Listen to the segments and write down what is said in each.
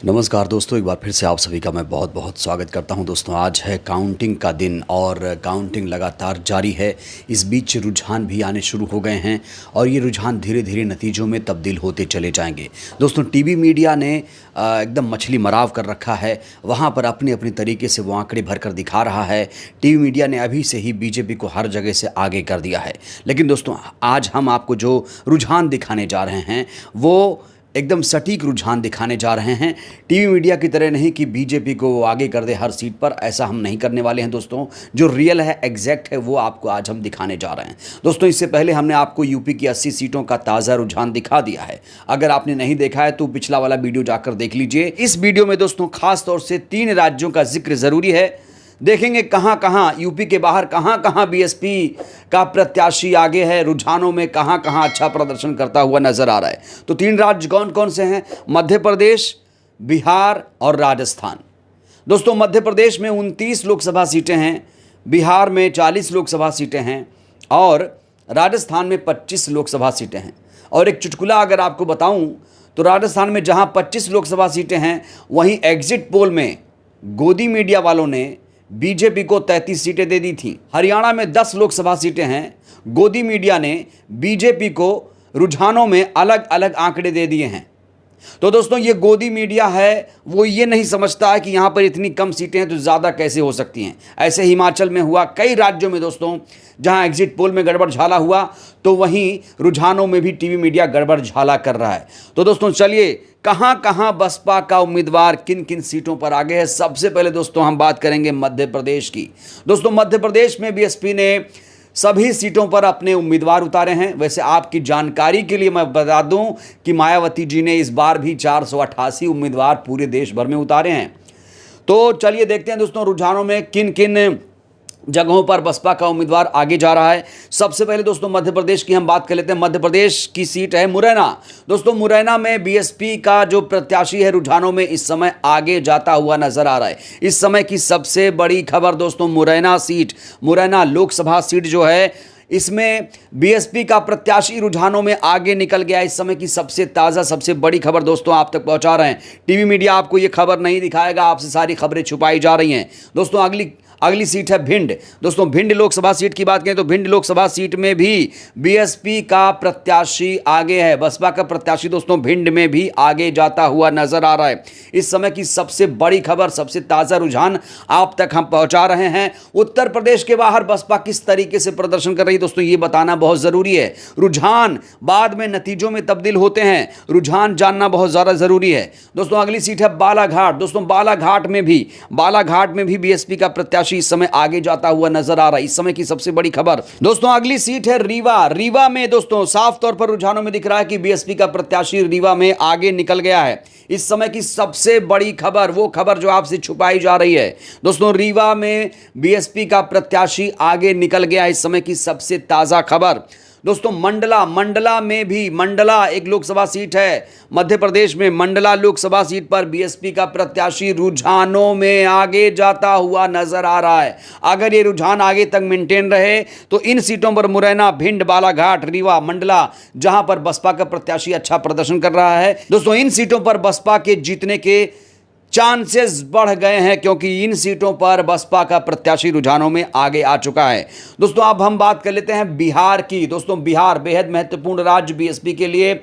नमस्कार दोस्तों, एक बार फिर से आप सभी का मैं बहुत बहुत स्वागत करता हूं। दोस्तों, आज है काउंटिंग का दिन और काउंटिंग लगातार जारी है। इस बीच रुझान भी आने शुरू हो गए हैं और ये रुझान धीरे धीरे नतीजों में तब्दील होते चले जाएंगे। दोस्तों, टीवी मीडिया ने एकदम मछली मराव कर रखा है। वहाँ पर अपने अपने तरीके से वो आंकड़े भर कर दिखा रहा है। टीवी मीडिया ने अभी से ही बीजेपी को हर जगह से आगे कर दिया है। लेकिन दोस्तों, आज हम आपको जो रुझान दिखाने जा रहे हैं वो एकदम सटीक रुझान दिखाने जा रहे हैं। टीवी मीडिया की तरह नहीं कि बीजेपी को वो आगे कर दे हर सीट पर, ऐसा हम नहीं करने वाले हैं। दोस्तों, जो रियल है, एग्जैक्ट है, वो आपको आज हम दिखाने जा रहे हैं। दोस्तों, इससे पहले हमने आपको यूपी की 80 सीटों का ताज़ा रुझान दिखा दिया है। अगर आपने नहीं देखा है तो पिछला वाला वीडियो जाकर देख लीजिए। इस वीडियो में दोस्तों खास तौर से 3 राज्यों का जिक्र ज़रूरी है। देखेंगे कहां कहां यूपी के बाहर कहां कहां बीएसपी का प्रत्याशी आगे है, रुझानों में कहां कहां अच्छा प्रदर्शन करता हुआ नजर आ रहा है। तो 3 राज्य कौन कौन से हैं? मध्य प्रदेश, बिहार और राजस्थान। दोस्तों, मध्य प्रदेश में 29 लोकसभा सीटें हैं, बिहार में 40 लोकसभा सीटें हैं और राजस्थान में 25 लोकसभा सीटें हैं। और एक चुटकुला अगर आपको बताऊं तो राजस्थान में जहां 25 लोकसभा सीटें हैं, वहीं एग्जिट पोल में गोदी मीडिया वालों ने बीजेपी को 33 सीटें दे दी थी। हरियाणा में 10 लोकसभा सीटें हैं। गोदी मीडिया ने बीजेपी को रुझानों में अलग अलग आंकड़े दे दिए हैं। तो दोस्तों, ये गोदी मीडिया है, वो ये नहीं समझता है कि यहां पर इतनी कम सीटें हैं तो ज़्यादा कैसे हो सकती हैं। ऐसे हिमाचल में हुआ, कई राज्यों में दोस्तों जहां एग्जिट पोल में गड़बड़ झाला हुआ तो वहीं रुझानों में भी टीवी मीडिया गड़बड़ झाला कर रहा है। तो दोस्तों चलिए, कहां कहां बसपा का उम्मीदवार किन किन सीटों पर आगे है। सबसे पहले दोस्तों हम बात करेंगे मध्य प्रदेश की। दोस्तों, मध्य प्रदेश में बीएसपी ने सभी सीटों पर अपने उम्मीदवार उतारे हैं। वैसे आपकी जानकारी के लिए मैं बता दूं कि मायावती जी ने इस बार भी 488 उम्मीदवार पूरे देश भर में उतारे हैं। तो चलिए देखते हैं दोस्तों रुझानों में किन किन जगहों पर बसपा का उम्मीदवार आगे जा रहा है। सबसे पहले दोस्तों मध्य प्रदेश की हम बात कर लेते हैं। मध्य प्रदेश की सीट है मुरैना। दोस्तों, मुरैना में बीएसपी का जो प्रत्याशी है रुझानों में इस समय आगे जाता हुआ नजर आ रहा है। इस समय की सबसे बड़ी खबर दोस्तों मुरैना सीट, मुरैना लोकसभा सीट जो है, इसमें बीएसपी का प्रत्याशी रुझानों में आगे निकल गया। इस समय की सबसे ताज़ा सबसे बड़ी खबर दोस्तों आप तक पहुंचा रहे हैं। टीवी मीडिया आपको ये खबर नहीं दिखाएगा, आपसे सारी खबरें छुपाई जा रही हैं। दोस्तों, अगली सीट है भिंड। दोस्तों, भिंड लोकसभा सीट की बात करें तो भिंड लोकसभा सीट में भी बीएसपी का प्रत्याशी आगे है। बसपा का प्रत्याशी दोस्तों भिंड में भी आगे जाता हुआ नजर आ रहा है। इस समय की सबसे बड़ी खबर, सबसे ताज़ा रुझान आप तक हम पहुंचा रहे हैं। उत्तर प्रदेश के बाहर बसपा किस तरीके से प्रदर्शन कर रही है दोस्तों, ये बताना बहुत ज़रूरी है। रुझान बाद में नतीजों में तब्दील होते हैं, रुझान जानना बहुत ज़्यादा ज़रूरी है। दोस्तों, अगली सीट है बालाघाट। दोस्तों, बालाघाट में भी बीएसपी का प्रत्याशी इस समय आगे जाता हुआ नजर आ रहा है। इस समय की सबसे बड़ी खबर दोस्तों अगली सीट है रीवा। रीवा में दोस्तों साफ तौर पर रुझानों में दिख रहा है कि बीएसपी का प्रत्याशी रीवा में आगे निकल गया है। इस समय की सबसे बड़ी खबर, वो खबर जो आपसे छुपाई जा रही है दोस्तों, रीवा में बीएसपी का प्रत्याशी आगे निकल गया। इस समय की सबसे ताजा खबर दोस्तों मंडला में भी, मंडला एक लोकसभा सीट है मध्य प्रदेश में, मंडला लोकसभा सीट पर बीएसपी का प्रत्याशी रुझानों में आगे जाता हुआ नजर आ रहा है। अगर ये रुझान आगे तक मेंटेन रहे तो इन सीटों पर मुरैना, भिंड, बालाघाट, रीवा, मंडला, जहां पर बसपा का प्रत्याशी अच्छा प्रदर्शन कर रहा है दोस्तों, इन सीटों पर बसपा के जीतने के चांसेस बढ़ गए हैं, क्योंकि इन सीटों पर बसपा का प्रत्याशी रुझानों में आगे आ चुका है। दोस्तों, अब हम बात कर लेते हैं बिहार की। दोस्तों, बिहार बेहद महत्वपूर्ण राज्य बीएसपी के लिए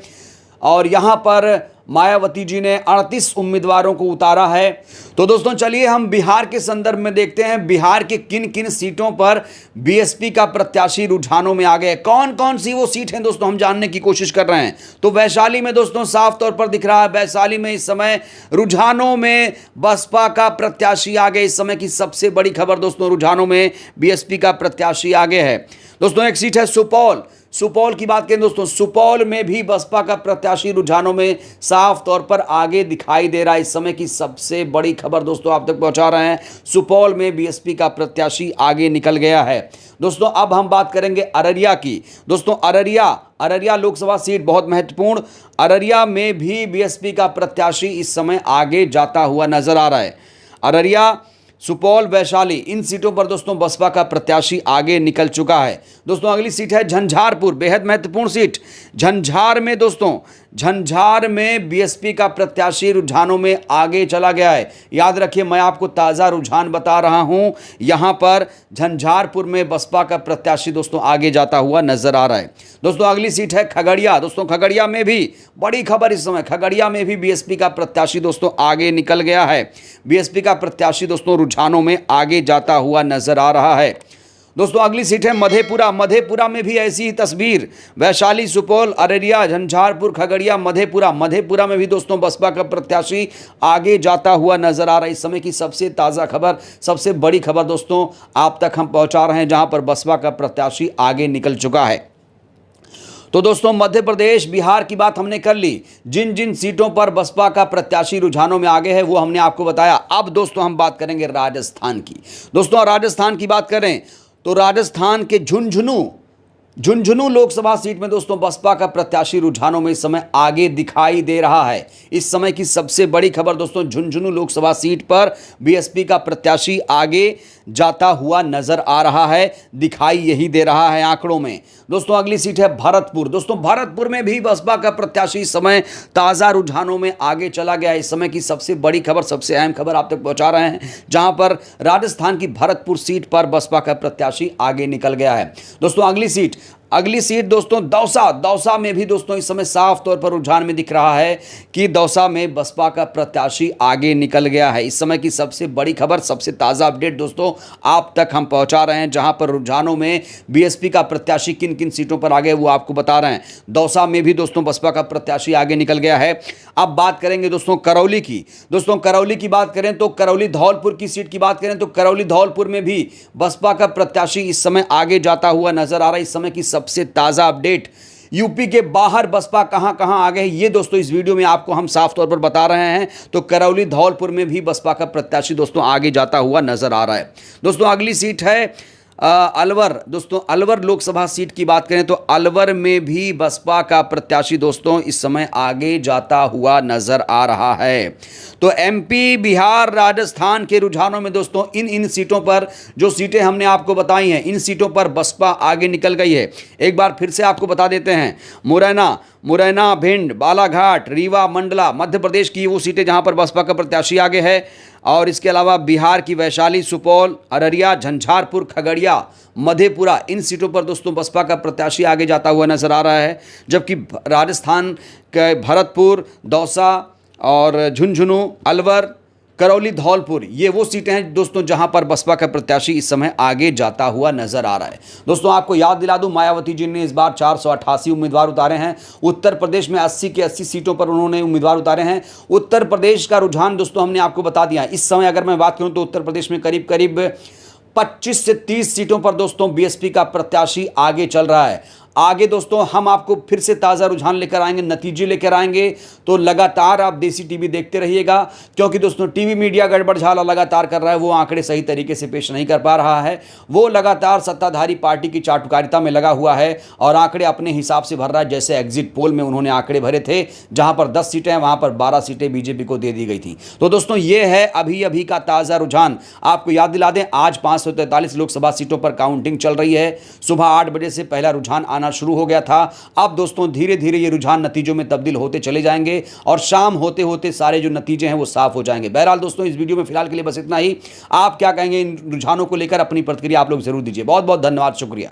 और यहां पर मायावती जी ने 38 उम्मीदवारों को उतारा है। तो दोस्तों चलिए हम बिहार के संदर्भ में देखते हैं बिहार के किन किन सीटों पर बीएसपी का प्रत्याशी रुझानों में आ गए। कौन कौन सी वो सीट हैं दोस्तों, हम जानने की कोशिश कर रहे हैं। तो वैशाली में दोस्तों साफ तौर पर दिख रहा है, वैशाली में इस समय रुझानों में बसपा का प्रत्याशी आगे। इस समय की सबसे बड़ी खबर दोस्तों, रुझानों में बीएसपी का प्रत्याशी आगे है। दोस्तों, एक सीट है सुपौल की बात करें दोस्तों, सुपौल में भी बसपा का प्रत्याशी रुझानों में साफ तौर पर आगे दिखाई दे रहा है। इस समय की सबसे बड़ी खबर दोस्तों आप तक पहुंचा रहे हैं, सुपौल में बीएसपी का प्रत्याशी आगे निकल गया है। दोस्तों, अब हम बात करेंगे अररिया की। दोस्तों, अररिया लोकसभा सीट बहुत महत्वपूर्ण, अररिया में भी बीएसपी का प्रत्याशी इस समय आगे जाता हुआ नजर आ रहा है। अररिया, सुपौल, वैशाली, इन सीटों पर दोस्तों बसपा का प्रत्याशी आगे निकल चुका है। दोस्तों, अगली सीट है झंझारपुर, बेहद महत्वपूर्ण सीट। झंझार में दोस्तों झंझार में बीएसपी का प्रत्याशी रुझानों में आगे चला गया है। याद रखिए, मैं आपको ताज़ा रुझान बता रहा हूं। यहां पर झंझारपुर में बसपा का प्रत्याशी दोस्तों आगे जाता हुआ नजर आ रहा है। दोस्तों अगली सीट है खगड़िया। दोस्तों खगड़िया में भी बड़ी खबर इस समय, खगड़िया में भी बीएसपी का प्रत्याशी दोस्तों आगे निकल गया है। बीएसपी का प्रत्याशी दोस्तों रुझानों में आगे जाता हुआ नजर आ रहा है। दोस्तों अगली सीट है मधेपुरा। मधेपुरा में भी ऐसी ही तस्वीर, वैशाली, सुपौल, अररिया, झंझारपुर, खगड़िया, मधेपुरा। मधेपुरा में भी दोस्तों बसपा का प्रत्याशी आगे जाता हुआ नजर आ रहा है। इस समय की सबसे ताज़ा खबर, सबसे बड़ी खबर दोस्तों आप तक हम पहुंचा रहे हैं, जहां पर बसपा का प्रत्याशी आगे निकल चुका है। तो दोस्तों मध्य प्रदेश, बिहार की बात हमने कर ली। जिन जिन सीटों पर बसपा का प्रत्याशी रुझानों में आगे है वो हमने आपको बताया। अब दोस्तों हम बात करेंगे राजस्थान की। दोस्तों राजस्थान की बात करें तो राजस्थान के झुंझुनू लोकसभा सीट में दोस्तों बसपा का प्रत्याशी रुझानों में इस समय आगे दिखाई दे रहा है। इस समय की सबसे बड़ी खबर दोस्तों, झुंझुनू लोकसभा सीट पर बीएसपी का प्रत्याशी आगे जाता हुआ नजर आ रहा है, दिखाई यही दे रहा है आंकड़ों में। दोस्तों अगली सीट है भरतपुर। दोस्तों भरतपुर में भी बसपा का प्रत्याशी इस समय ताज़ा रुझानों में आगे चला गया है। इस समय की सबसे बड़ी खबर, सबसे अहम खबर आप तक पहुंचा रहे हैं, जहां पर राजस्थान की भरतपुर सीट पर बसपा का प्रत्याशी आगे निकल गया है। दोस्तों अगली सीट दोस्तों दौसा में भी दोस्तों इस समय साफ तौर पर रुझान में दिख रहा है कि दौसा में बसपा का प्रत्याशी आगे निकल गया है। इस समय की सबसे बड़ी खबर, सबसे ताज़ा अपडेट दोस्तों आप तक हम पहुंचा रहे हैं, जहां पर रुझानों में बीएसपी का प्रत्याशी किन किन सीटों पर आगे वो आपको बता रहे हैं। दौसा में भी दोस्तों बसपा का प्रत्याशी आगे निकल गया है। अब बात करेंगे दोस्तों करौली की। दोस्तों करौली की बात करें तो करौली धौलपुर की सीट की बात करें तो करौली धौलपुर में भी बसपा का प्रत्याशी इस समय आगे जाता हुआ नजर आ रहा है। इस समय की सबसे ताज़ा अपडेट, यूपी के बाहर बसपा कहां कहां आ गए, ये दोस्तों इस वीडियो में आपको हम साफ तौर पर बता रहे हैं। तो करौली धौलपुर में भी बसपा का प्रत्याशी दोस्तों आगे जाता हुआ नजर आ रहा है। दोस्तों अगली सीट है अलवर। दोस्तों अलवर लोकसभा सीट की बात करें तो अलवर में भी बसपा का प्रत्याशी दोस्तों इस समय आगे जाता हुआ नजर आ रहा है। तो एमपी, बिहार, राजस्थान के रुझानों में दोस्तों इन सीटों पर, जो सीटें हमने आपको बताई हैं, इन सीटों पर बसपा आगे निकल गई है। एक बार फिर से आपको बता देते हैं, मुरैना, भिंड, बालाघाट, रीवा, मंडला, मध्य प्रदेश की वो सीटें जहां पर बसपा का प्रत्याशी आगे है। और इसके अलावा बिहार की वैशाली, सुपौल, अररिया, झंझारपुर, खगड़िया, मधेपुरा, इन सीटों पर दोस्तों बसपा का प्रत्याशी आगे जाता हुआ नजर आ रहा है। जबकि राजस्थान के भरतपुर, दौसा और झुंझुनू, अलवर, करौली, धौलपुर, ये वो सीटें हैं दोस्तों जहां पर बसपा का प्रत्याशी इस समय आगे जाता हुआ नजर आ रहा है। दोस्तों आपको याद दिला दूं, मायावती जी ने इस बार 488 उम्मीदवार उतारे हैं। उत्तर प्रदेश में 80 के 80 सीटों पर उन्होंने उम्मीदवार उतारे हैं। उत्तर प्रदेश का रुझान दोस्तों हमने आपको बता दिया है। इस समय अगर मैं बात करूं तो उत्तर प्रदेश में करीब 25 से 30 सीटों पर दोस्तों बीएसपी का प्रत्याशी आगे चल रहा है। आगे दोस्तों हम आपको फिर से ताज़ा रुझान लेकर आएंगे, नतीजे लेकर आएंगे। तो लगातार आप देसी टीवी देखते रहिएगा, क्योंकि दोस्तों टीवी मीडिया गड़बड़झाला लगातार कर रहा है। वो आंकड़े सही तरीके से पेश नहीं कर पा रहा है। वो लगातार सत्ताधारी पार्टी की चाटुकारिता में लगा हुआ है और आंकड़े अपने हिसाब से भर रहा है। जैसे एग्जिट पोल में उन्होंने आंकड़े भरे थे, जहां पर 10 सीटें हैं वहां पर 12 सीटें बीजेपी को दे दी गई थी। तो दोस्तों ये है अभी का ताज़ा रुझान। आपको याद दिला दें, आज 543 लोकसभा सीटों पर काउंटिंग चल रही है। सुबह 8 बजे से पहला रुझान आना शुरू हो गया था। अब दोस्तों धीरे धीरे ये रुझान नतीजों में तब्दील होते चले जाएंगे और शाम होते होते सारे जो नतीजे हैं वो साफ हो जाएंगे। बहरहाल दोस्तों इस वीडियो में फिलहाल के लिए बस इतना ही। आप क्या कहेंगे इन रुझानों को लेकर, अपनी प्रतिक्रिया आप लोग जरूर दीजिए। बहुत बहुत धन्यवाद, शुक्रिया।